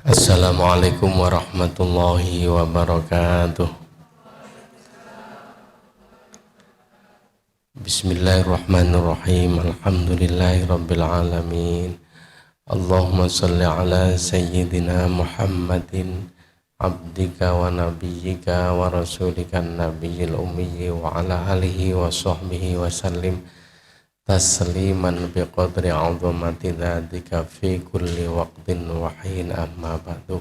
Assalamualaikum warahmatullahi wabarakatuh. Bismillahirrahmanirrahim. Alhamdulillahi rabbil alamin. Allahumma salli ala sayyidina Muhammadin abdika wa nabiyyika wa rasulika nabiyil ummi wa ala alihi wa sahbihi wa sallim tasliman biqadri 'azamati dzalika fi kulli waqtin wa hin, amma ba'du.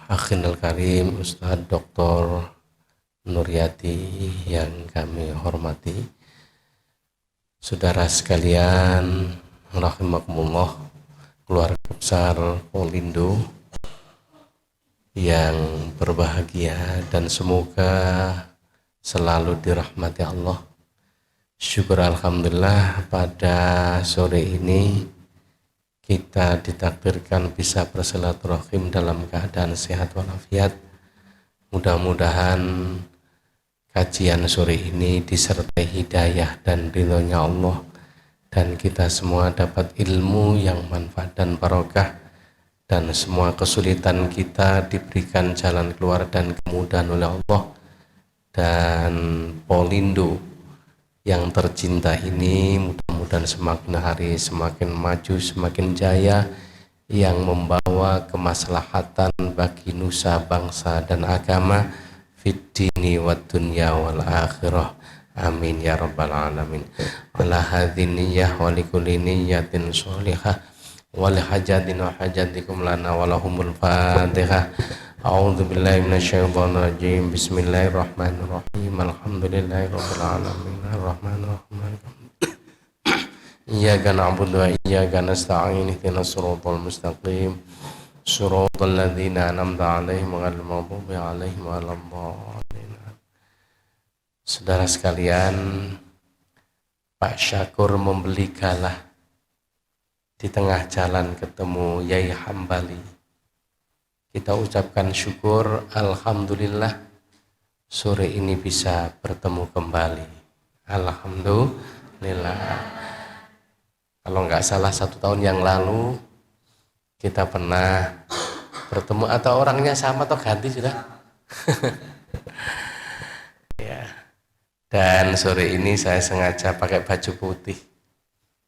Akhinul karim Ustadz Dr. Nuryati yang kami hormati, saudara sekalian rahimakumullah, keluarga besar Polindo yang berbahagia dan semoga selalu dirahmati Allah. Syukur alhamdulillah pada sore ini kita ditakdirkan bisa bersilaturahim dalam keadaan sehat walafiat. Mudah-mudahan kajian sore ini disertai hidayah dan ridhonya Allah, dan kita semua dapat ilmu yang manfaat dan barokah, dan semua kesulitan kita diberikan jalan keluar dan kemudahan oleh Allah. Dan Polindo yang tercinta ini mudah-mudahan semakin hari semakin maju, semakin jaya, yang membawa kemaslahatan bagi nusa, bangsa dan agama fid dini wad dunya wal akhirah. Amin ya rabbal alamin. Ala hadhin niyyah wa likulli niyyatin sholihah wa li hajatin wa hajatikum lana wa lahumul fatihah. A'udzu billahi minasyaitonir rajim. Bismillahirrahmanirrahim. Alhamdulillahirabbil alamin. Arrahmanir rahim. Iyyaka na'budu wa iyyaka nasta'in. Ihdinas siratal mustaqim. Shiratal ladzina an'amta 'alaihim ghairil maghdubi 'alaihim waladdallin. Saudara sekalian, Pak Syakur membeli galah di tengah jalan, ketemu Yai Hambali. Kita ucapkan syukur, alhamdulillah sore ini bisa bertemu kembali. Alhamdulillah. Kalau nggak salah 1 tahun yang lalu kita pernah bertemu, atau orangnya sama atau ganti sudah. Ya. Dan sore ini saya sengaja pakai baju putih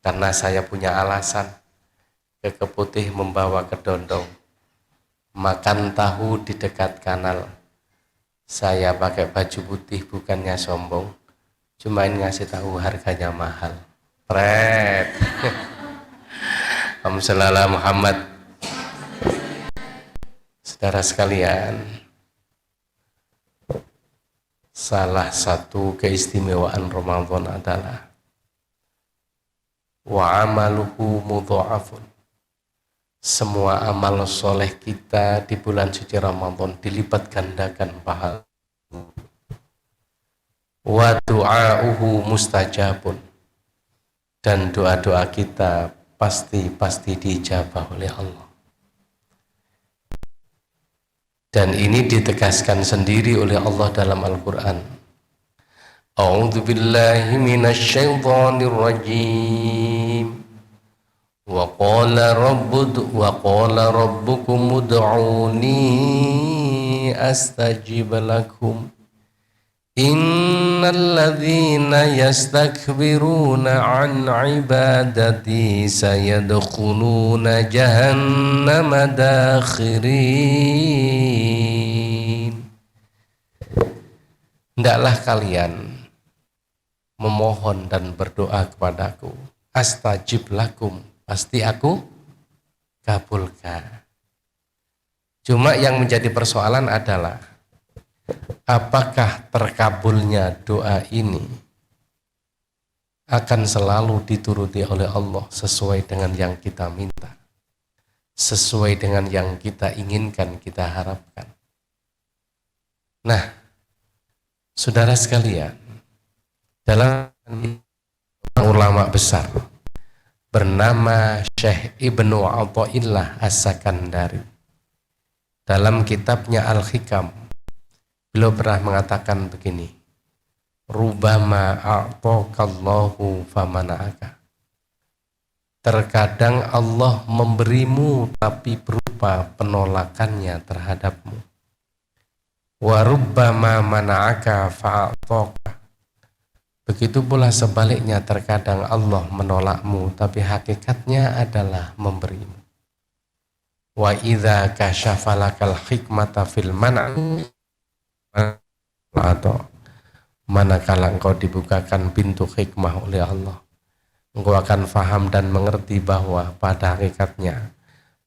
karena saya punya alasan. Ke putih membawa kedondong. Makan tahu di dekat kanal. Saya pakai baju putih bukannya sombong, cuma ngasih tahu harganya mahal. Pret. Alhamdulillah Muhammad. Saudara sekalian, salah satu keistimewaan Ramadan adalah wa amaluhu mudha'afun. Semua amal soleh kita di bulan suci Ramadan dilipat gandakan pahala. Wa du'a'uhu mustajabun. Dan doa-doa kita pasti diijabah oleh Allah. Dan ini ditegaskan sendiri oleh Allah dalam Al-Quran. A'udzu billahi minasyaitonir rajim. Wa qala rabbukum ud'uni astajib lakum. Innal ladzina yastakbiruna an ibadati sayadkhuluna jahannama dakhirin. Hendaklah kalian memohon dan berdoa kepadaku, astajib lakum, pasti aku kabulkan. Cuma yang menjadi persoalan adalah apakah terkabulnya doa ini akan selalu dituruti oleh Allah sesuai dengan yang kita minta, sesuai dengan yang kita inginkan, kita harapkan. Nah, saudara sekalian, dalam ulama besar bernama Syekh Ibnu Athaillah As-Sakandari, dalam kitabnya Al-Hikam, beliau pernah mengatakan begini, rubama a'taqallahu famana'aka. Terkadang Allah memberimu tapi berupa penolakannya terhadapmu. Wa rubbama mana'aka fa'ataka. Begitu pula sebaliknya, terkadang Allah menolakmu tapi hakikatnya adalah memberimu. Wa idza kasyafa lakal hikmata fil man'i, atau manakala engkau dibukakan pintu hikmah oleh Allah, engkau akan faham dan mengerti bahwa pada hakikatnya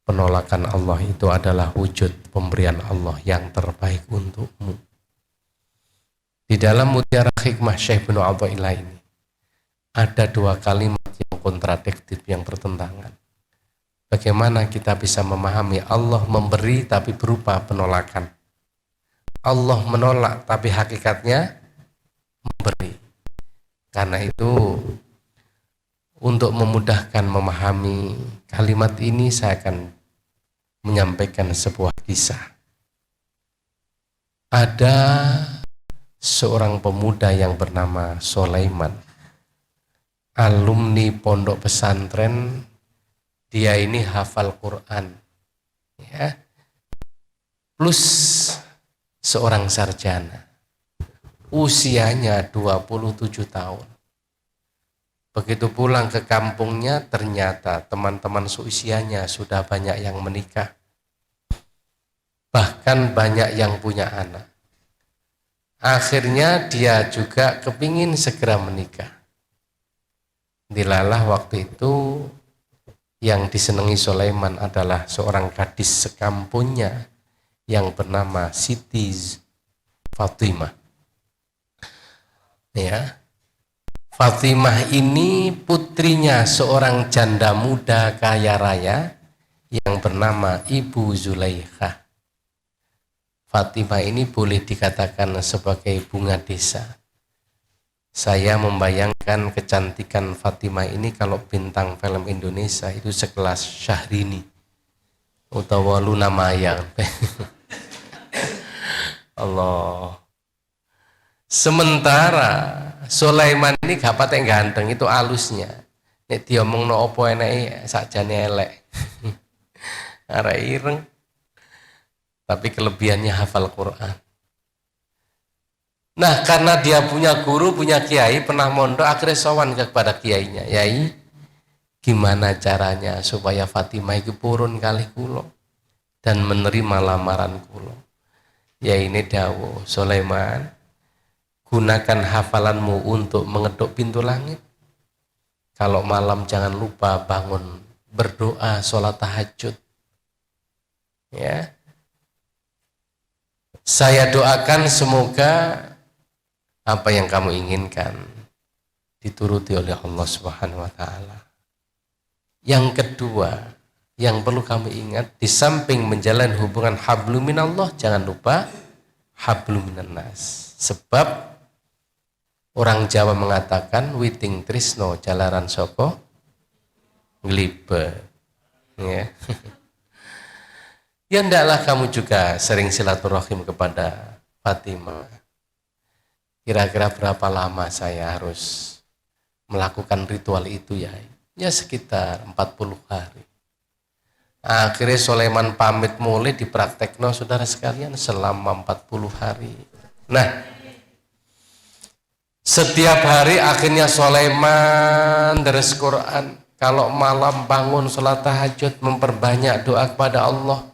penolakan Allah itu adalah wujud pemberian Allah yang terbaik untukmu. Di dalam Mutiara Hikmah Syekh bin Athaillah ini ada dua kalimat yang kontradiktif, yang bertentangan. Bagaimana kita bisa memahami Allah memberi tapi berupa penolakan, Allah menolak tapi hakikatnya memberi. Karena itu, untuk memudahkan memahami kalimat ini, saya akan menyampaikan sebuah kisah. Ada seorang pemuda yang bernama Sulaiman, alumni pondok pesantren. Dia ini hafal Quran, ya, plus seorang sarjana. Usianya 27 tahun. Begitu pulang ke kampungnya, ternyata teman-teman seusianya sudah banyak yang menikah. Bahkan banyak yang punya anak. Akhirnya dia juga kepingin segera menikah. Dilalah waktu itu yang disenangi Sulaiman adalah seorang gadis sekampungnya yang bernama Siti Fatimah. Ya, Fatimah ini putrinya seorang janda muda kaya raya yang bernama Ibu Zulaikha. Fatimah ini boleh dikatakan sebagai bunga desa. Saya membayangkan kecantikan Fatimah ini kalau bintang film Indonesia itu sekelas Syahrini utawa Luna Maya. Allah. Sementara Sulaiman ini gak patek ganteng, itu alusnya. Nek diomongno opo enake sakjane elek. Arek ireng. Tapi kelebihannya hafal Quran. Nah, karena dia punya guru, punya kiai, pernah mondok, akhirnya sowan kepada kiainya. Yai, gimana caranya supaya Fatimah itu purun kali kulo dan menerima lamaran kulo? Yai ini dawuh, Sulaiman, gunakan hafalanmu untuk mengetuk pintu langit. Kalau malam jangan lupa bangun berdoa, sholat tahajud. Ya, saya doakan semoga apa yang kamu inginkan dituruti oleh Allah Subhanahu wa Ta'ala. Yang kedua, yang perlu kamu ingat, di samping menjalin hubungan hablum minallah, jangan lupa hablum minannas. Sebab orang Jawa mengatakan witing trisno jalaran soko nglibe. Ya. Ya ndaklah kamu juga sering silaturahim kepada Fatimah. Kira-kira berapa lama saya harus melakukan ritual itu ya? Ya sekitar 40 hari. Akhirnya Sulaiman pamit mulai dipraktekno saudara sekalian selama 40 hari. Nah, setiap hari akhirnya Sulaiman deres Quran. Kalau malam bangun sholat tahajud, memperbanyak doa kepada Allah.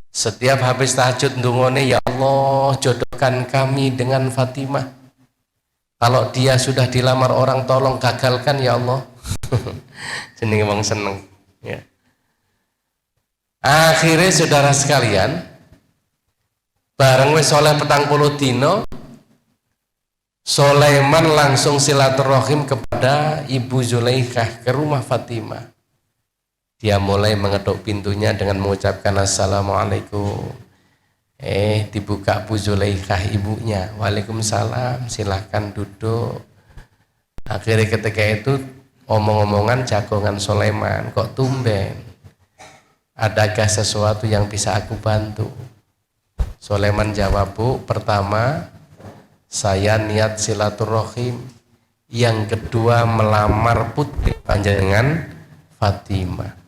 Setiap habis tahajud ndungone, ya Allah jodohkan kami dengan Fatimah. Kalau dia sudah dilamar orang, tolong gagalkan ya Allah. Jenenge wong seneng. Ya. Akhirnya saudara sekalian, bareng wis soleh 40 dino, Sulaiman langsung silaturahim kepada Ibu Zulaikha ke rumah Fatimah. Dia mulai mengetuk pintunya dengan mengucapkan Assalamualaikum. Dibuka Bu Zulaikha ibunya. Waalaikumsalam, silahkan duduk. Akhirnya ketika itu omong-omongan jagongan Sulaiman, kok tumben? Adakah sesuatu yang bisa aku bantu? Sulaiman jawab, Bu, pertama saya niat silaturahim. Yang kedua melamar putri panjenengan Fatimah.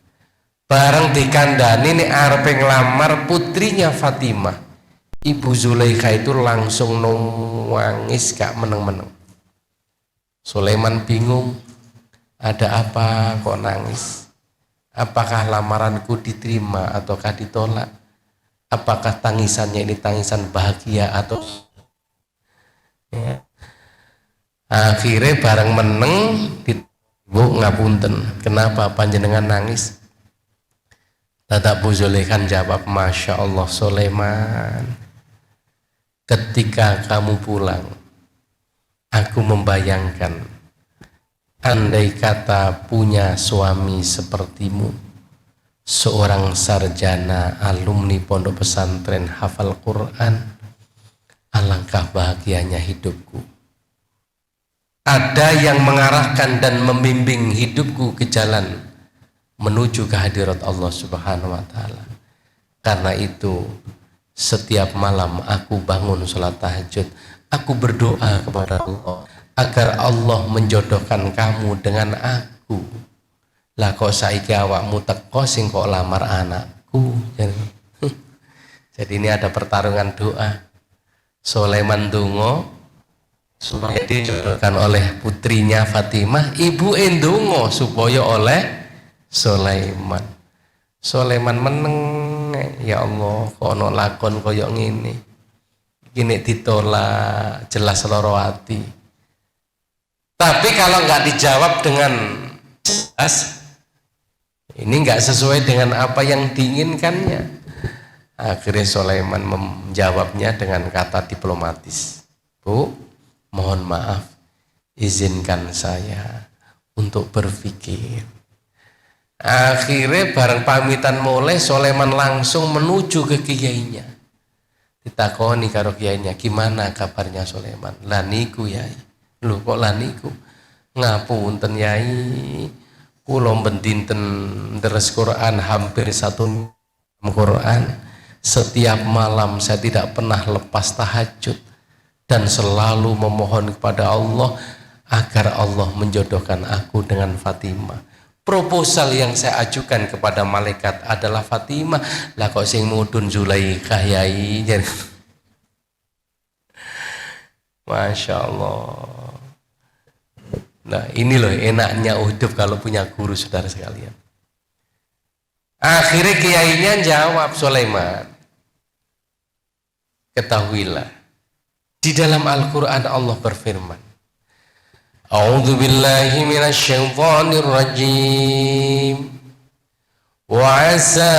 Bareng dikandani nih arepe nglamar putrinya Fatimah, Ibu Zulaikha itu langsung nangis gak meneng-meneng. Sulaiman bingung, ada apa kok nangis? Apakah lamaranku diterima ataukah ditolak? Apakah tangisannya ini tangisan bahagia atau ya. Akhirnya bareng meneng Bu ngapunten, kenapa panjenengan nangis? Tata Bu Zulaikha jawab, Masya Allah Sulaiman, ketika kamu pulang aku membayangkan andai kata punya suami sepertimu, seorang sarjana alumni pondok pesantren hafal Quran, alangkah bahagianya hidupku. Ada yang mengarahkan dan membimbing hidupku ke jalan menuju kehadirat Allah Subhanahu wa Ta'ala. Karena itu setiap malam aku bangun sholat tahajud, aku berdoa kepada Allah agar Allah menjodohkan kamu dengan aku. Lah kok saiki awakmu teko sing kok lamar anakku. Jadi ini ada pertarungan doa. Sulaiman donga supaya dijodohkan oleh putrinya Fatimah, ibu ndonga supaya oleh Sulaiman. Sulaiman meneng, ya Allah kok ono lakon koyo ngene. Iki nek ditolak jelas lara ati. Tapi kalau nggak dijawab dengan jelas, ini nggak sesuai dengan apa yang diinginkannya. Akhirnya Sulaiman menjawabnya dengan kata diplomatis. Bu, mohon maaf, izinkan saya untuk berpikir. Akhirnya bareng pamitan mulai Sulaiman langsung menuju ke kiainya. Ditakoni karo kiainya, gimana kabarnya Sulaiman? Laniku yai. Lho kok laniku? Ngapunten yai, kula bendinten deres Quran hampir 1 Quran. Setiap malam saya tidak pernah lepas tahajud dan selalu memohon kepada Allah agar Allah menjodohkan aku dengan Fatimah. Proposal yang saya ajukan kepada malaikat adalah Fatimah. Lah kok sing mudun Zulaikha yai. Masya Allah. Nah ini loh enaknya hidup kalau punya guru, saudara sekalian. Akhirnya kiainya jawab, Sulaiman, ketahuilah di dalam Al-Quran Allah berfirman, A'udzu billahi minasyaitonir rajim. Wa 'asa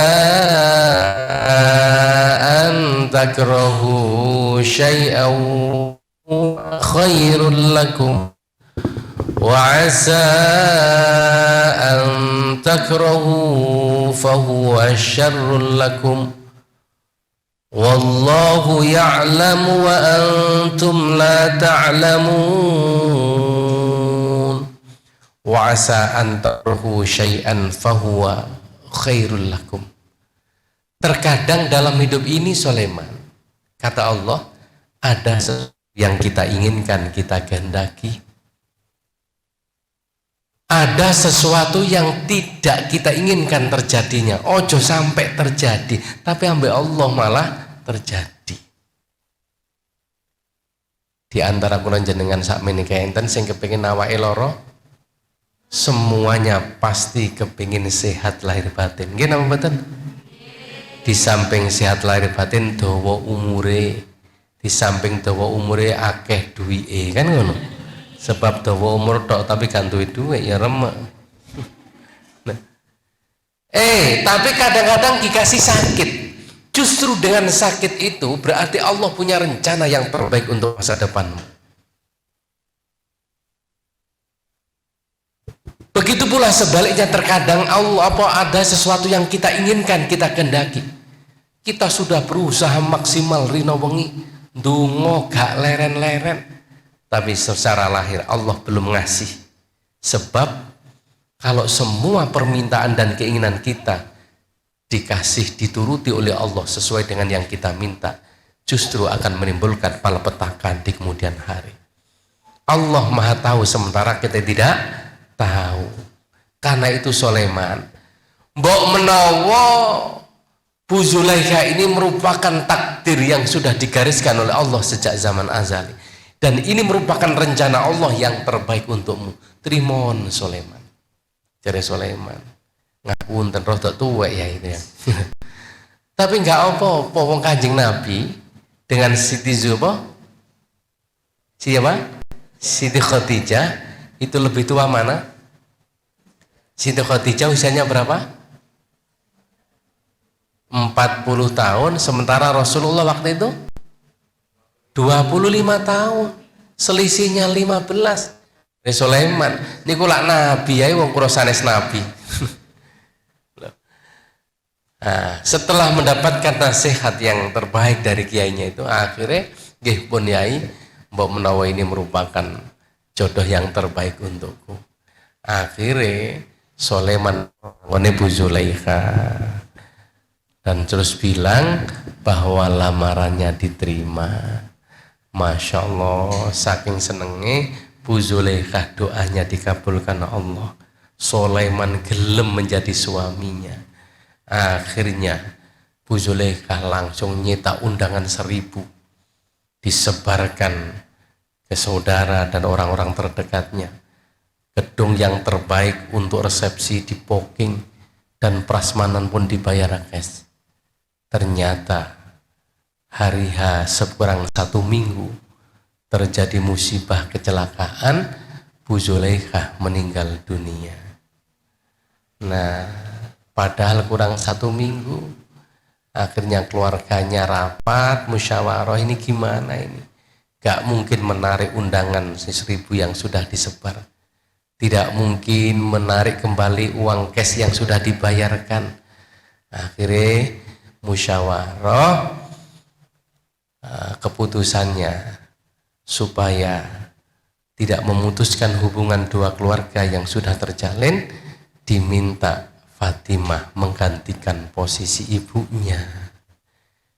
an takrahu syai'an khairul lakum wa 'asa an takrahu fahuwa syarrul lakum wallahu ya'lamu wa antum la ta'lamun. Wa 'asa an takrahu syai'an fahuwa khairul lakum. Terkadang dalam hidup ini Sulaiman, kata Allah, ada sesuatu yang kita inginkan, kita kehendaki. Ada sesuatu yang tidak kita inginkan terjadinya, ojo sampai terjadi, tapi ambek Allah malah terjadi. Di antara kula jenengan sakmene enten sing kepengin awake lara, semuanya pasti kepingin sehat lahir batin. Nggih napa mboten? Di samping sehat lahir batin, dawa umure. Di samping dawa umure akeh duwike, kan ngono. Sebab dawa umur tok tapi kan duit ya remek. Nah. Tapi kadang-kadang dikasih sakit. Justru dengan sakit itu berarti Allah punya rencana yang terbaik untuk masa depanmu. Begitu pula sebaliknya, terkadang Allah ada sesuatu yang kita inginkan, kita kehendaki. Kita sudah berusaha maksimal rino wengi, ndonga gak leren-leren, tapi secara lahir Allah belum ngasih. Sebab kalau semua permintaan dan keinginan kita dikasih, dituruti oleh Allah sesuai dengan yang kita minta, justru akan menimbulkan malapetaka di kemudian hari. Allah Maha tahu sementara kita tidak tahu. Karena itu Sulaiman, mbok menawa Bu Zulaikha ini merupakan takdir yang sudah digariskan oleh Allah sejak zaman azali, dan ini merupakan rencana Allah yang terbaik untukmu. Trimon Sulaiman. Jare Sulaiman, ngapunten rada tuwek ya itu ya. Tapi enggak apa-apa, wong Kanjeng Nabi dengan Siti Zubair, siapa? Siti Khadijah itu lebih tua mana? Siti Khadijah usianya berapa? 40 tahun, sementara Rasulullah waktu itu 25 tahun, selisihnya 15. Sulaiman niku lak nabi ae wong kula sanes nabi. Nah, setelah mendapatkan nasihat yang terbaik dari kiainya itu, akhirnya nggih pun yai, mbok menawa ini merupakan jodoh yang terbaik untukku. Akhirnya Sulaiman ngene Bu Zulaikha dan terus bilang bahwa lamarannya diterima. Masya Allah, saking senengnya Bu Zulaikha doanya dikabulkan Allah. Sulaiman gelem menjadi suaminya. Akhirnya Bu Zulaikha langsung nyetak undangan 1000, disebarkan ke saudara dan orang-orang terdekatnya. Gedung yang terbaik untuk resepsi di booking dan prasmanan pun dibayar cash. Ternyata hari H sekurang 1 minggu terjadi musibah kecelakaan, Bu Zulaikha meninggal dunia. Nah, padahal kurang 1 minggu, akhirnya keluarganya rapat musyawarah, ini gimana ini? Gak mungkin menarik undangan 1000 yang sudah disebar, tidak mungkin menarik kembali uang cash yang sudah dibayarkan. Akhirnya musyawarah, keputusannya supaya tidak memutuskan hubungan dua keluarga yang sudah terjalin, diminta Fatimah menggantikan posisi ibunya.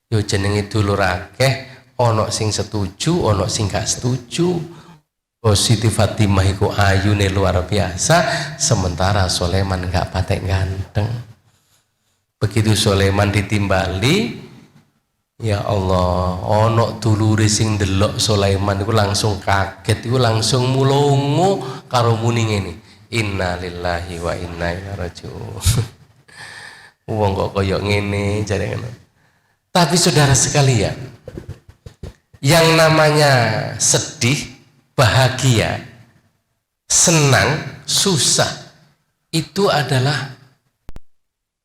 Yo jenenge dulur akeh, ono sing setuju, ono sing gak setuju. Siti Fatimah iku ayune luar biasa, sementara Sulaiman gak patek ganteng. Begitu Sulaiman ditimbali, ya Allah, ono dulure sing delok Sulaiman iku langsung kaget, iku langsung mulungu karo muni ngene, inna lillahi wa inna ilaihi raji'un. Wong kok koyo ngene jare ngono. Tapi saudara sekalian, yang namanya sedih, bahagia, senang, susah, itu adalah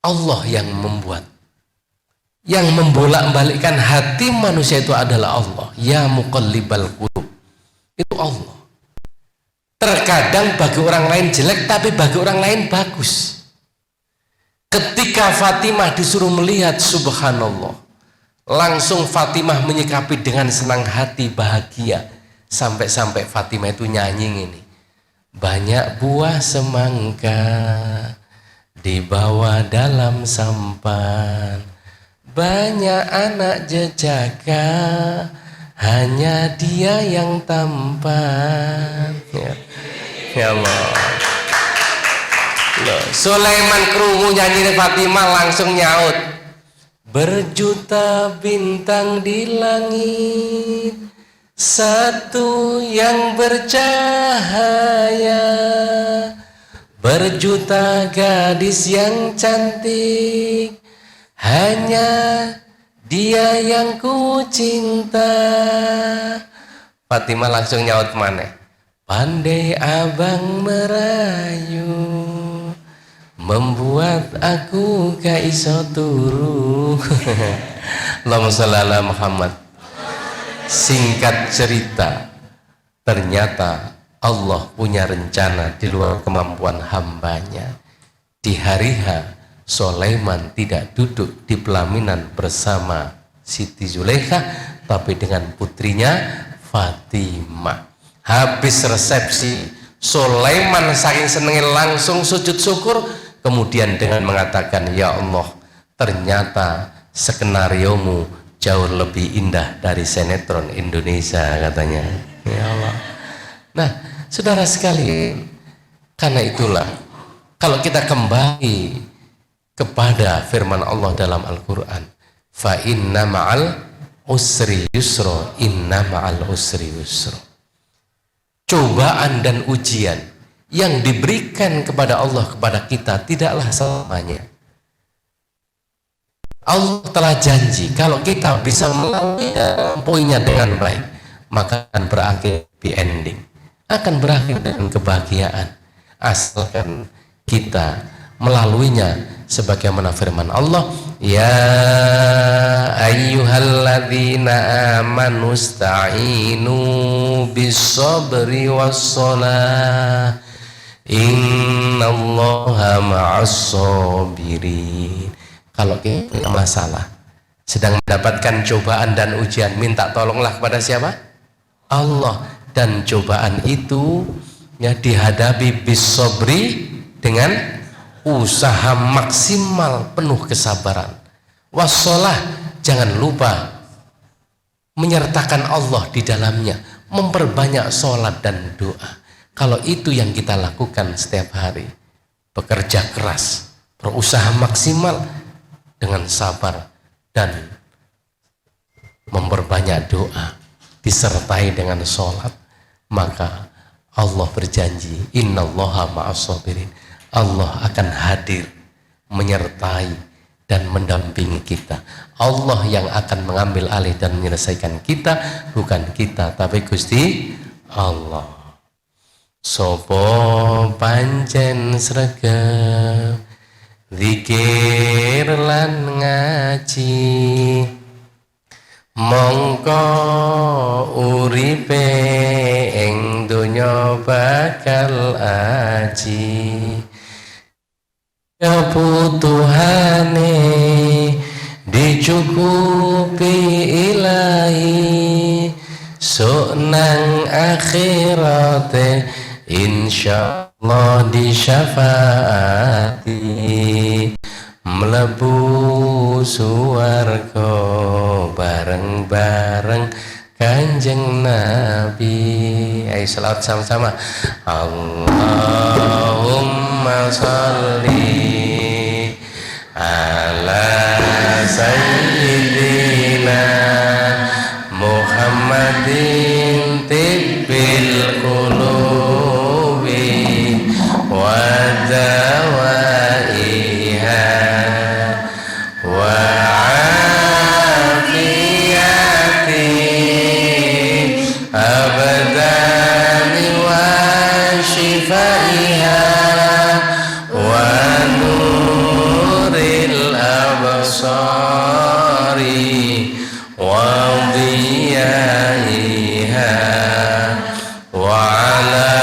Allah yang membuat. Yang membolak-balikkan hati manusia itu adalah Allah. Ya muqallibal qulub, itu Allah. Terkadang bagi orang lain jelek, tapi bagi orang lain bagus. Ketika Fatimah disuruh melihat, subhanallah, langsung Fatimah menyikapi dengan senang hati, bahagia. Sampai-sampai Fatimah itu nyanyi ini, banyak buah semangka dibawa dalam sampan, banyak anak jejaka, hanya dia yang tampan. Ya Allah. Loh, Sulaiman krungu nyanyi Fatimah langsung nyaut, berjuta bintang di langit, satu yang bercahaya, berjuta gadis yang cantik, hanya dia yang ku cinta. Fatimah langsung nyaut maneh, pandai abang merayu, membuat aku gak iso turu. Allahumma sholli ala Muhammad. Singkat cerita, ternyata Allah punya rencana di luar kemampuan hambanya. Di hari H, Sulaiman tidak duduk di pelaminan bersama Siti Zulaikha, tapi dengan putrinya Fatimah. Habis resepsi, Sulaiman saking senengnya langsung sujud syukur, kemudian dengan mengatakan, ya Allah, ternyata skenariomu jauh lebih indah dari sinetron Indonesia, katanya. Ya Allah. Nah, saudara sekalian, karena itulah Kalau kita kembali kepada firman Allah dalam Al-Quran, fa inna ma'al usri yusra, inna ma'al usri yusra. Cobaan dan ujian yang diberikan kepada Allah kepada kita tidaklah selamanya. Allah telah janji kalau kita bisa melampauinya dengan baik, maka akan berakhir happy ending, akan berakhir dengan kebahagiaan, asalkan kita melaluinya sebagaimana firman Allah, ya ayyuhalladzina amanu sta'inu bis-sabri was-shalah innallaha ma'as-sabirin. Kalau kita punya masalah, sedang mendapatkan cobaan dan ujian, minta tolonglah kepada siapa? Allah. Dan cobaan itu ya dihadapi bis-sabri dengan usaha maksimal, penuh kesabaran. Wassalah, jangan lupa menyertakan Allah di dalamnya, memperbanyak sholat dan doa. Kalau itu yang kita lakukan setiap hari, bekerja keras, berusaha maksimal dengan sabar dan memperbanyak doa, disertai dengan sholat, maka Allah berjanji, innallaha ma'as-sabirin. Allah akan hadir, menyertai dan mendampingi kita. Allah yang akan mengambil alih dan menyelesaikan kita, bukan kita tapi Gusti Allah. Sopo pancen sregep zikir lan ngaji, mongko uripe ing donya bakal aji. Kebutuhane dicukupi ilahi, sok nang akhirate insyaallah disyafaati, mlebu suwarga bareng-bareng Kanjeng Nabi. Ayo selawat sama-sama. Allahumma sholli ala sayyidina Muhammadin tibbil qulubi wa dawaiha wa abadani wa shifaiha wa nuril absari wa diyaiha wa ala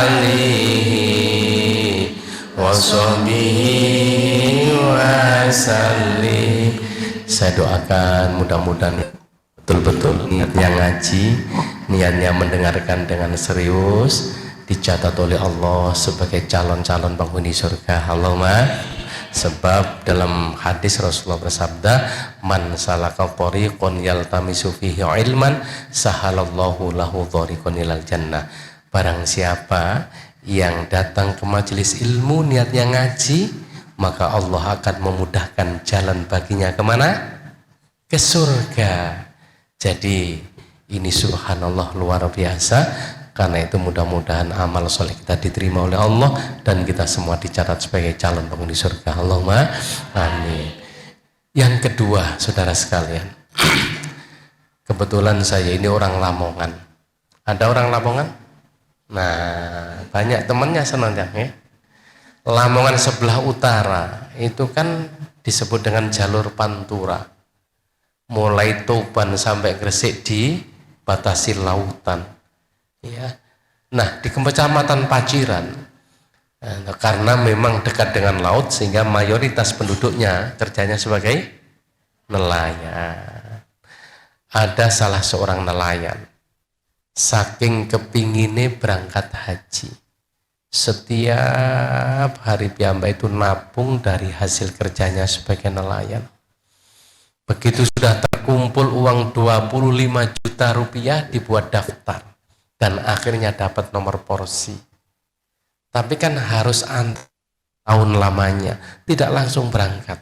alihi wa sahbihi wa sallim. Saya doakan mudah-mudahan betul-betul niatnya ngaji, niatnya mendengarkan dengan serius, dicatat oleh Allah sebagai calon-calon penghuni surga. Allahumma. Sebab dalam hadis Rasulullah bersabda, man salaka thariqan yaltamisu fihi ilman sahalallahu lahu thariqan ilal jannah. Barang siapa yang datang ke majelis ilmu niatnya ngaji, maka Allah akan memudahkan jalan baginya kemana? Ke surga. Jadi ini subhanallah luar biasa. Karena itu mudah-mudahan amal soleh kita diterima oleh Allah dan kita semua dicatat sebagai calon penghuni surga. Allahumma amin. Yang kedua, saudara sekalian, kebetulan saya ini orang Lamongan. Ada orang Lamongan? Nah, banyak temannya senang ya. Lamongan sebelah utara itu kan disebut dengan jalur Pantura. Mulai Tuban sampai Gresik dibatasi lautan. Ya. Nah, di Kecamatan Paciran, karena memang dekat dengan laut sehingga mayoritas penduduknya kerjanya sebagai nelayan. Ada salah seorang nelayan, saking kepingine berangkat haji, setiap hari piyambak itu nabung dari hasil kerjanya sebagai nelayan. Begitu sudah terkumpul uang 25 juta rupiah, dibuat daftar dan akhirnya dapat nomor porsi. Tapi kan harus tahun lamanya, tidak langsung berangkat.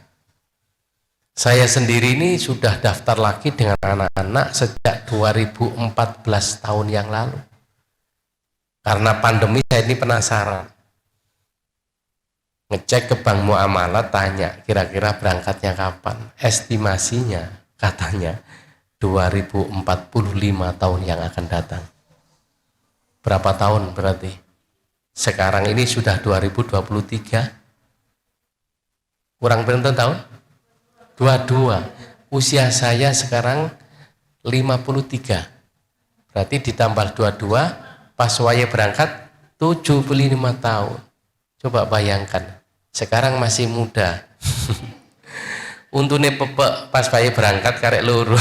Saya sendiri ini sudah daftar lagi dengan anak-anak sejak 2014 tahun yang lalu. Karena pandemi saya ini penasaran. Ngecek ke bank muamalah, tanya kira-kira berangkatnya kapan. Estimasinya katanya 2045 tahun yang akan datang. Berapa tahun berarti? Sekarang ini sudah 2023. Kurang berapa tahun? 22. Usia saya sekarang 53. Berarti ditambah 22, pas waya berangkat 75 tahun. Coba bayangkan, sekarang masih muda. Untune pepek pas waya berangkat karek loro.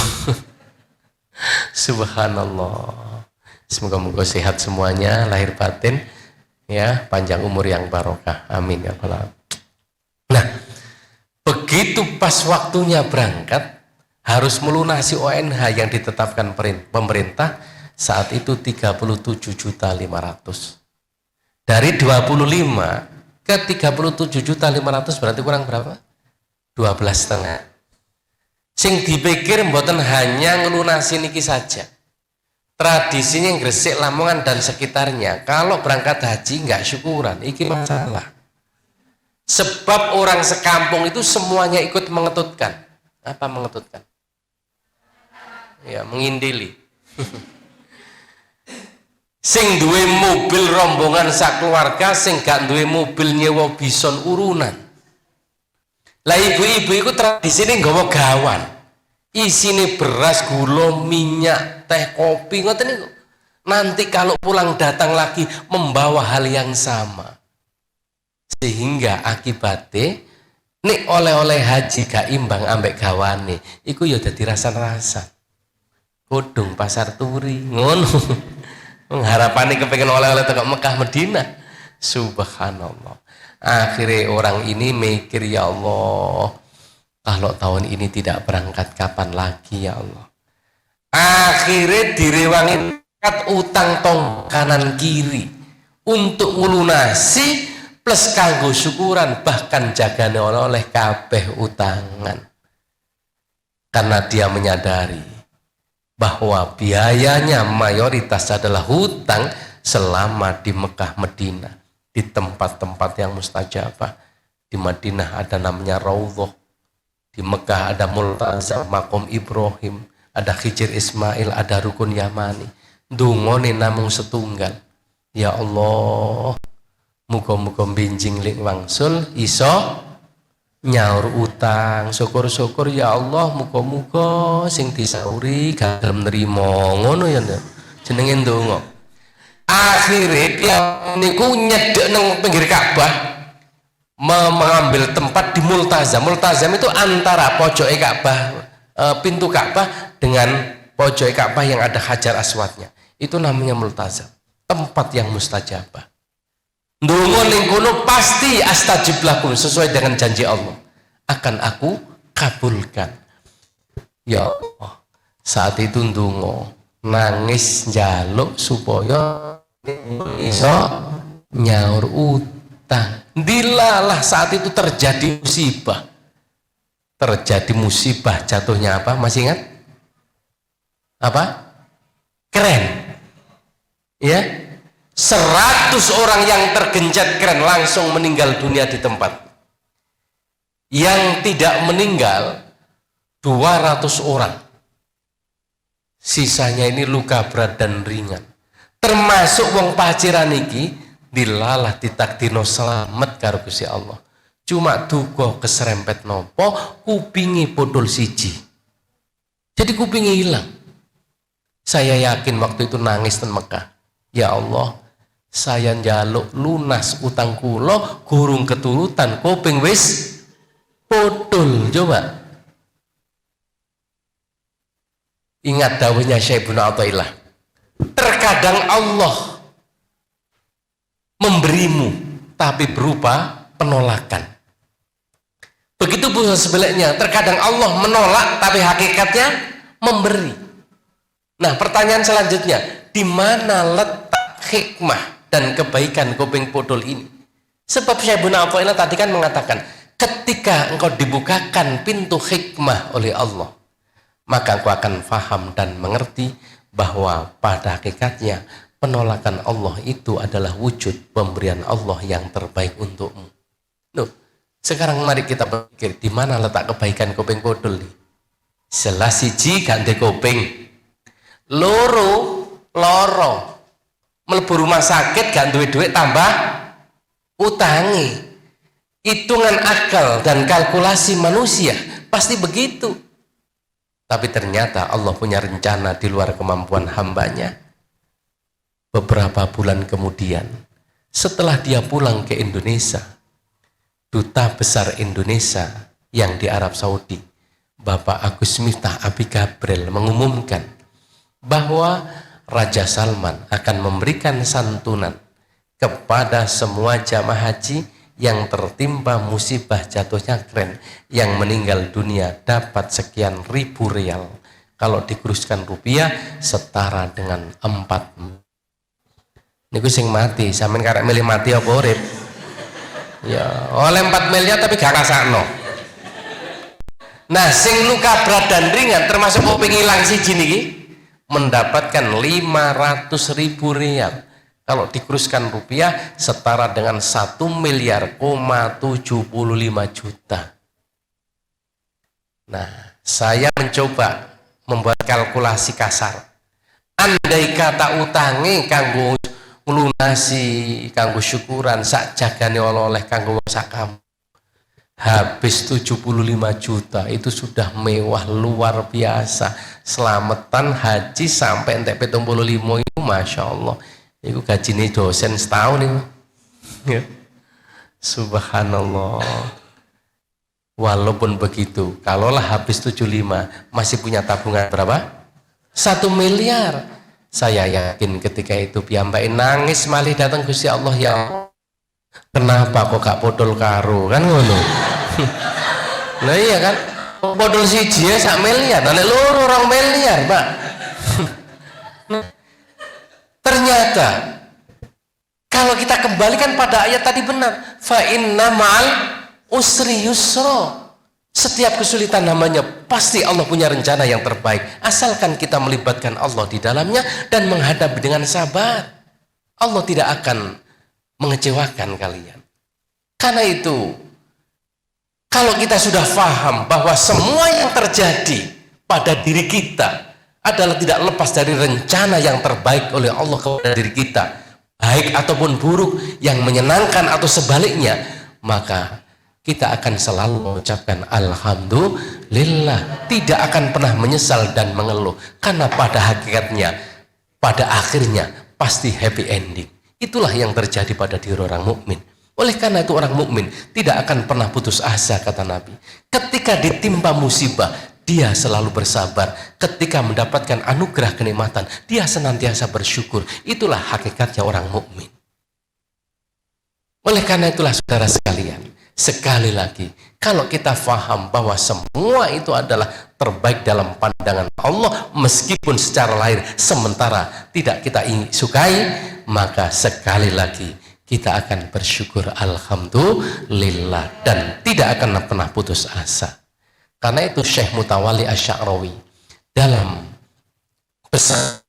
Subhanallah. Semoga-moga sehat semuanya, lahir batin, ya, panjang umur yang barokah. Amin ya Allah. Nah, begitu pas waktunya berangkat, harus melunasi ONH yang ditetapkan pemerintah saat itu 37.500.000. Dari 25 ke 37.500.000 berarti kurang berapa? 12,5. Sing dipikir mboten hanya ngelunasi niki saja. Tradisinya Gresik, Lamongan dan sekitarnya, kalau berangkat haji nggak syukuran, iki masalah. Sebab orang sekampung itu semuanya ikut mengetutkan. Apa mengetutkan? Ya, mengindili. Sing duwe mobil rombongan sak keluarga, sing gak duwe mobil nyewa bison urunan. Lah ibu-ibu itu tradisine nggawa gawan. Isine beras, gula, minyak, teh, kopi, ngoten niku. Nanti kalau pulang datang lagi membawa hal yang sama. Sehingga akibatnya nek oleh-oleh haji gak imbang ambek gawane iku ya dadi rasa-rasa godhong pasar turi ngono. Harapannya kepengen oleh-oleh tengok Mekah Medina. Subhanallah. Akhirnya orang ini mikir, ya Allah, kalau tahun ini tidak berangkat kapan lagi ya Allah. Akhirnya direwangin utang tong kanan kiri untuk ngelunasi plus kanggo syukuran, bahkan jagane oleh kabeh utangan. Karena dia menyadari bahwa biayanya mayoritas adalah hutang selama di Mekah Medina, di tempat-tempat yang mustajabah. Di Madinah ada namanya Raudhah, di Mekah ada Multazam, Makom Ibrahim, ada Hijr Ismail, ada Rukun Yamani. Dungone namung setunggal, ya Allah, muga-muga benjing lik wangsul iso nyaur utang. Syukur-syukur ya Allah, muga-muga sing disauri gak gelem nrimo, ngono ya jenenge ndonga. Akhire niku nyedek nang pinggir Ka'bah, mengambil tempat di Multazam. Multazam itu antara pojok Ka'bah, pintu Ka'bah dengan pojok Ka'bah yang ada Hajar Aswadnya. Itu namanya Multazam, tempat yang mustajabah. Ndonga ning kono pasti astajib lakum, sesuai dengan janji Allah, akan aku kabulkan. Ya Allah, saat itu ndonga nangis njaluk supaya iso nyaur utang. Dilalah saat itu terjadi musibah. Terjadi musibah, jatuhnya apa? Masih ingat? Apa? Keren. Ya? 100 orang yang tergencet keren langsung meninggal dunia di tempat. Yang tidak meninggal 200 orang. Sisanya ini luka berat dan ringan. Termasuk wong paciran iki dilalah ditakdirno selamat karo Gusti Allah. Cuma duka keserempet nopo, kupingi bodol siji. Jadi kupingi hilang. Saya yakin waktu itu nangis ten Mekah. Ya Allah, saya njaluk lunas utang kula gurung keturutan kuping wis podol. Coba ingat dawuhnya Syekh Ibnu Athaillah, terkadang Allah memberimu tapi berupa penolakan. Begitu pula sebaliknya, terkadang Allah menolak tapi hakikatnya memberi. Nah, pertanyaan selanjutnya, di mana letak hikmah dan kebaikan kuping podol ini. Sebab Syekhuna Athaillah tadi kan mengatakan, ketika engkau dibukakan pintu hikmah oleh Allah, maka engkau akan faham dan mengerti bahwa pada hakikatnya penolakan Allah itu adalah wujud pemberian Allah yang terbaik untukmu. Loh, sekarang mari kita berpikir, di mana letak kebaikan kuping podol nih? Jelas siji gak ndek kuping, loro mlebu rumah sakit gak duwe duit tambah utangi. Hitungan akal dan kalkulasi manusia pasti begitu, tapi ternyata Allah punya rencana di luar kemampuan hambanya. Beberapa bulan kemudian, setelah dia pulang ke Indonesia, duta besar Indonesia yang di Arab Saudi, Bapak Agus Miftah Abi Gabriel, mengumumkan bahwa Raja Salman akan memberikan santunan kepada semua jamaah haji yang tertimpa musibah jatuhnya kren, yang meninggal dunia dapat sekian ribu rial. Kalau dikuruskan rupiah setara dengan 4. Niku sing mati, sampean karek milih mati apa urip? Ya, oleh 4 miliar tapi gak rasakno. Nah, sing luka berat dan ringan termasuk kuping ilang siji niki mendapatkan 500.000 rial. Kalau dikuruskan rupiah setara dengan 1,75 miliar. Nah, saya mencoba membuat kalkulasi kasar. Andai kata utangi kanggo nglunasi, kanggo syukuran sak jagane oleh kanggo sakam, habis 75 juta, itu sudah mewah luar biasa. Selamatan haji sampai entek 75 itu Masya Allah, itu gajinya dosen setahun itu ya. Subhanallah. Walaupun begitu, kalaulah habis 75 masih punya tabungan berapa? 1 miliar. Saya yakin ketika itu piyambake nangis malih datang Gusti Allah, ya kenapa kok gak podol karo, kan ngono. Nah iya kan, podol siji ya 1 miliar, nek loro 2 miliar, Pak. Ternyata kalau kita kembalikan pada ayat tadi benar, fa inna ma'al usri yusra. Setiap kesulitan namanya pasti Allah punya rencana yang terbaik, asalkan kita melibatkan Allah di dalamnya dan menghadapi dengan sabar. Allah tidak akan mengecewakan kalian. Karena itu, kalau kita sudah paham bahwa semua yang terjadi pada diri kita adalah tidak lepas dari rencana yang terbaik oleh Allah kepada diri kita, baik ataupun buruk, yang menyenangkan atau sebaliknya, maka kita akan selalu mengucapkan alhamdulillah, tidak akan pernah menyesal dan mengeluh, karena pada hakikatnya, pada akhirnya pasti happy ending. Itulah yang terjadi pada diri orang mukmin. Oleh karena itu orang mukmin tidak akan pernah putus asa, kata Nabi. Ketika ditimpa musibah, dia selalu bersabar. Ketika mendapatkan anugerah kenikmatan, dia senantiasa bersyukur. Itulah hakikatnya orang mukmin. Oleh karena itulah saudara sekalian, sekali lagi, kalau kita faham bahwa semua itu adalah terbaik dalam pandangan Allah, meskipun secara lahir sementara tidak kita sukai, maka sekali lagi kita akan bersyukur alhamdulillah dan tidak akan pernah putus asa. Karena itu Syekh Mutawalli Asy-Sya'rawi dalam pesan,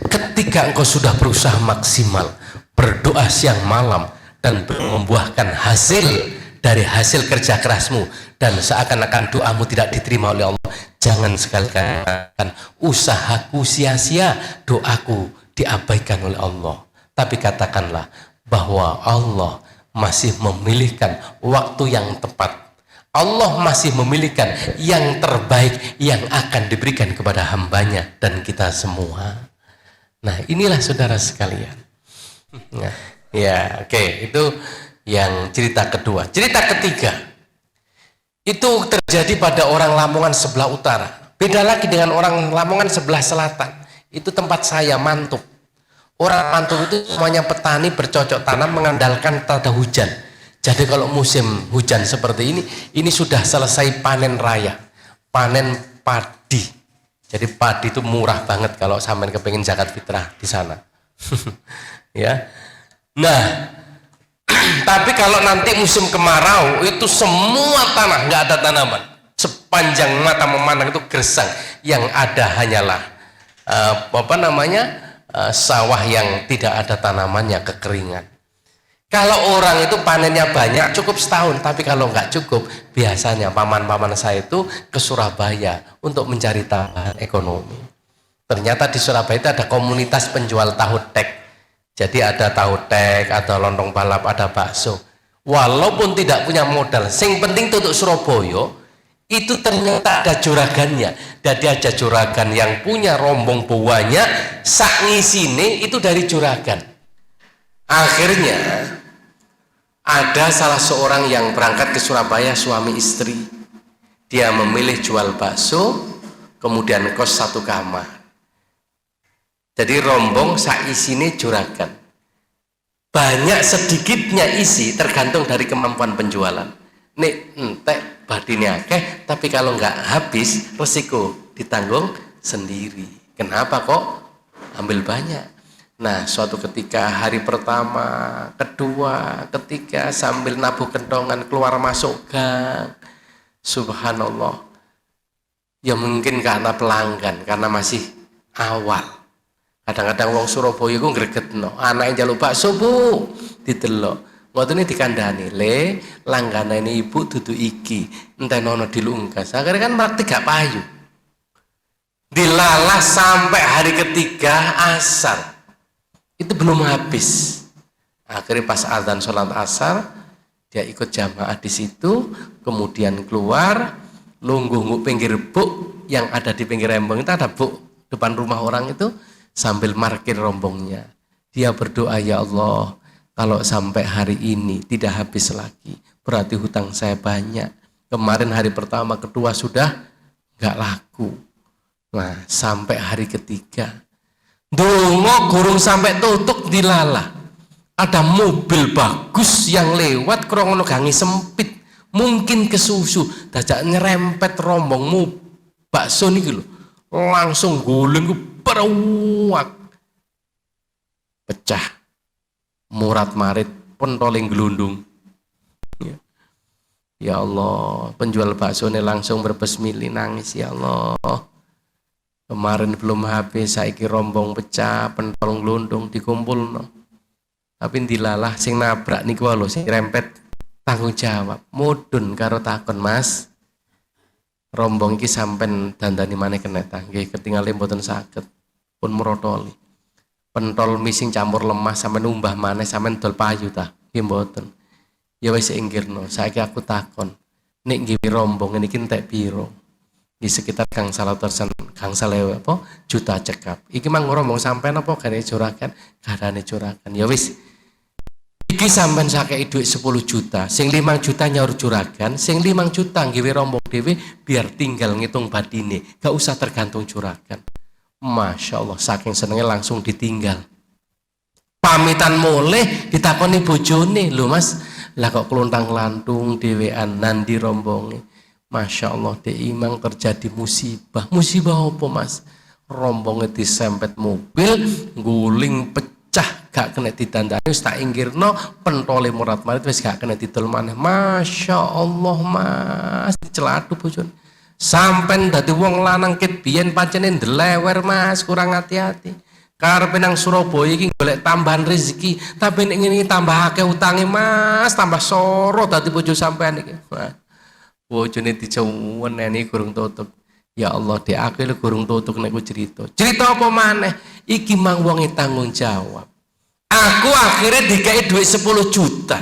ketika engkau sudah berusaha maksimal, berdoa siang malam, dan membuahkan hasil dari hasil kerja kerasmu, dan seakan-akan doamu tidak diterima oleh Allah, jangan sekali-kali katakan usahaku sia-sia, doaku diabaikan oleh Allah. Tapi katakanlah bahwa Allah masih memilihkan waktu yang tepat, Allah masih memilihkan yang terbaik yang akan diberikan kepada hambanya dan kita semua. Nah, inilah saudara sekalian. Nah, ya, oke, itu yang cerita kedua. Cerita ketiga itu terjadi pada orang Lamongan sebelah utara. Beda lagi dengan orang Lamongan sebelah selatan. Itu tempat saya Mantub. Orang Mantub itu semuanya petani bercocok tanam mengandalkan tanda hujan. Jadi kalau musim hujan seperti ini sudah selesai panen raya, panen padi. Jadi padi itu murah banget kalau sampean kepengin zakat fitrah di sana. Ya. Nah, tapi kalau nanti musim kemarau itu semua tanah nggak ada tanaman, sepanjang mata memandang itu gersang, yang ada hanyalah sawah yang tidak ada tanamannya, kekeringan. Kalau orang itu panennya banyak cukup setahun, tapi kalau nggak cukup, biasanya paman-paman saya itu ke Surabaya untuk mencari tambahan ekonomi. Ternyata di Surabaya itu ada komunitas penjual tahu tek. Jadi ada tahu tek, ada lontong balap, ada bakso. Walaupun tidak punya modal, sing penting tutuk Surabaya itu ternyata ada juragannya. Jadi ada juragan yang punya rombong buahnya, sak ngisine itu dari juragan. Akhirnya ada salah seorang yang berangkat ke Surabaya, suami istri. Dia memilih jual bakso, kemudian kos satu kamar. Jadi rombong sak isine juragan. Banyak sedikitnya isi tergantung dari kemampuan penjualan. Nek entek badine akeh, tapi kalau nggak habis resiko ditanggung sendiri. Kenapa kok ambil banyak? Nah, suatu ketika hari pertama, kedua, ketiga sambil nabuh kentongan keluar masuk gang, subhanallah, ya mungkin karena pelanggan, karena masih awal. Kadang-kadang wong Surabaya ku gregetno, anake njaluk bakso Bu, didelok. Ngoten dikandani, le langganane ibu dudu iki, entenono dilungkas. Akhirnya kan praktik gak payu. Dilalah sampai hari ketiga asar. Itu belum habis. Akhirnya pas azan sholat asar, dia ikut jamaah di situ, kemudian keluar, lungguh pinggir buk yang ada di pinggir rembong itu, ada buk depan rumah orang itu, sambil markir rombongnya. Dia berdoa, ya Allah, kalau sampai hari ini tidak habis lagi, berarti hutang saya banyak. Kemarin hari pertama, kedua sudah nggak laku. Nah, sampai hari ketiga, dongo gurung sampai tutup dilalah. Ada mobil bagus yang lewat krono gangi sempit, mungkin kesusu, dajak nyerempet rombongmu bakso niki lho. Langsung guling ku peruak. Pecah. Murat marit pentoling gelundung. Ya Allah, penjual bakso ini langsung berbesmili nangis, ya Allah. Kemarin belum habis, saiki rombong pecah, pentol glundung dikumpulno. Tapi dilalah sing nabrak niku lho, sing rempet tanggung jawab. Mudun karo takon, Mas. Rombong iki sampean dandani maneh kena ta? Nggih, ketinggalan mboten saged. Pun merotoli. Pentol mising campur lemah sampean umbah maneh sampean dol payu ta? Nggih mboten. Ya wis inggirno, saiki aku takon. Nek nggih rombong niki entek piro? Di sekitar gangsal juta cekap. Iki mang ngomong sampean apa gane juragan? Garane juragan. Ya wis. Iki sampean sakei dhuwit 10 juta. Sing 5 juta nyaur juragan, sing 5 juta nggawe rombong dhewe biar tinggal ngitung badine. Gak usah tergantung juragan. Masya Allah, saking senengnya langsung ditinggal. Pamitan mulih ditakoni bojone, lho Mas, lah kok keluntang-lantung dhewean nandi rombonge. Masya Allah, di imang terjadi musibah. Musibah apa Mas? Rombongnya disempet mobil, guling pecah, gak kena ditandani, tak inggirno, pentole murat marit, wis gak kena didol maneh. Masya Allah Mas, celadu bojone. Sampen dadi wong lanang ket biyen pancene ndelewer Mas, kurang hati-hati. Karepe nang Surabaya iki golek tambahan rezeki, tapi nek ngene iki tambah akeh utange Mas, tambah soro dadi bojo sampean iki. Bojone diceweneni gurung tutuk. Ya Allah, di akhir gurung tutuk nek cerita. Cerita apa maneh? Iki mang wonge tanggung jawab. Aku akhirnya dikai duit 10 juta.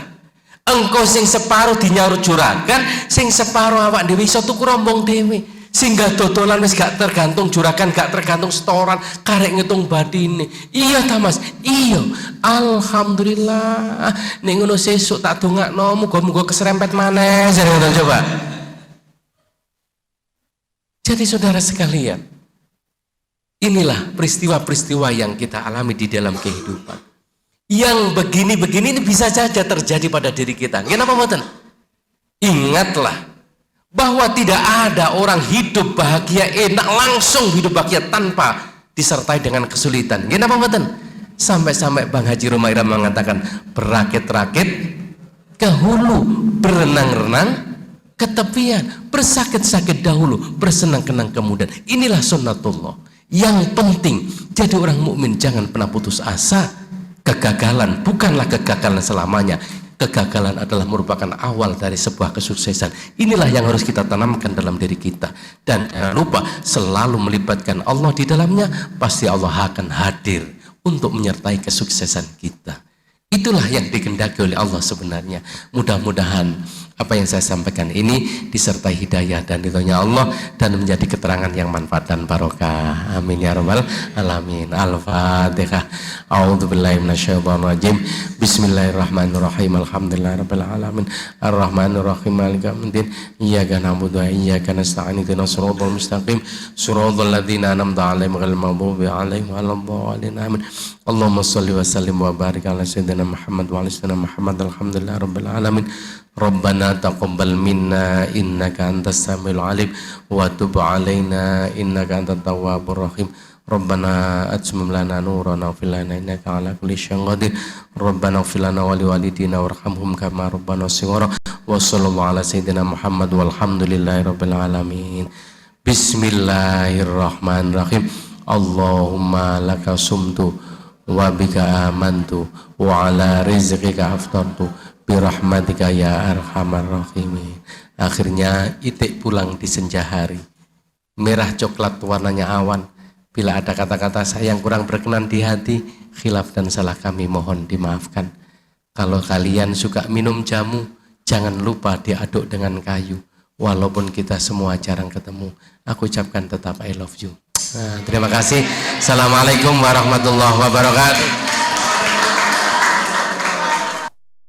Engkau sing separuh dinyaur juragan, sing separuh awak dhewe iso tuku rombong dhewe. Sing gak dodolan wis gak tergantung juragan, gak tergantung setoran, karek ngitung badine. Iya ta Mas? Iya. Alhamdulillah. Nek ngono sesuk tak dongakno muga-muga keserempet maneh. Jare ngono coba. Jadi saudara sekalian, inilah peristiwa-peristiwa yang kita alami di dalam kehidupan. Yang begini-begini ini bisa saja terjadi pada diri kita. Kenapa mboten? Ingatlah bahwa tidak ada orang hidup bahagia enak langsung hidup bahagia tanpa disertai dengan kesulitan. Kenapa mboten? Sampai-sampai Bang Haji Rumairam mengatakan berakit-rakit ke hulu, berenang-renang ke tepian, bersakit-sakit dahulu, bersenang-senang kemudian. Inilah sunnatullah. Yang penting jadi orang mukmin jangan pernah putus asa. Kegagalan bukanlah kegagalan selamanya. Kegagalan adalah merupakan awal dari sebuah kesuksesan. Inilah yang harus kita tanamkan dalam diri kita. Dan jangan lupa selalu melibatkan Allah di dalamnya. Pasti Allah akan hadir untuk menyertai kesuksesan kita. Itulah yang dikehendaki oleh Allah sebenarnya. Mudah-mudahan apa yang saya sampaikan ini disertai hidayah dan ridhonya Allah dan menjadi keterangan yang manfaat dan barokah. Amin ya rabbal alamin. Al-Fatihah. A'udzubillahi minasyaitonirrajim. Bismillahirrahmanirrahim. Alhamdulillahirabbil alamin. Arrahmanirrahim. Maliki yaumiddin. Iyyaka na'budu wa iyyaka nasta'in. Ihdinas siratal mustaqim. Siratal ladzina an'amta 'alaihim ghairil maghdubi 'alaihim waladdallin. Amin. Allahumma shalli wa sallim wa barik ala sayyidina Muhammad wa ala sayyidina Muhammad. Alhamdulillahirabbil alamin. Rabbana taqabbal minna innaka antas samiul alim wa tub alaina innaka antat tawwabur rahim. Rabbana atmim lana nurana wa fil lana innaka ala kulli syai'in qadir. Rabbana ighfir lana wa liwalidina warhamhum kama rabbana shighara. Wa sallallahu ala sayyidina Muhammad walhamdulillahirabbil alamin. Bismillahirrahmanirrahim. Allahumma laka sumtu wa bika amantu wa ala rizqika aftartu birahmatika ya arhamar rahimin. Akhirnya Itik pulang di senja hari. Merah coklat warnanya awan. Bila ada kata-kata saya yang kurang berkenan di hati, khilaf dan salah kami mohon dimaafkan. Kalau kalian suka minum jamu, jangan lupa diaduk dengan kayu. Walaupun kita semua jarang ketemu, aku ucapkan tetap I love you. Nah, terima kasih. Assalamualaikum warahmatullahi wabarakatuh.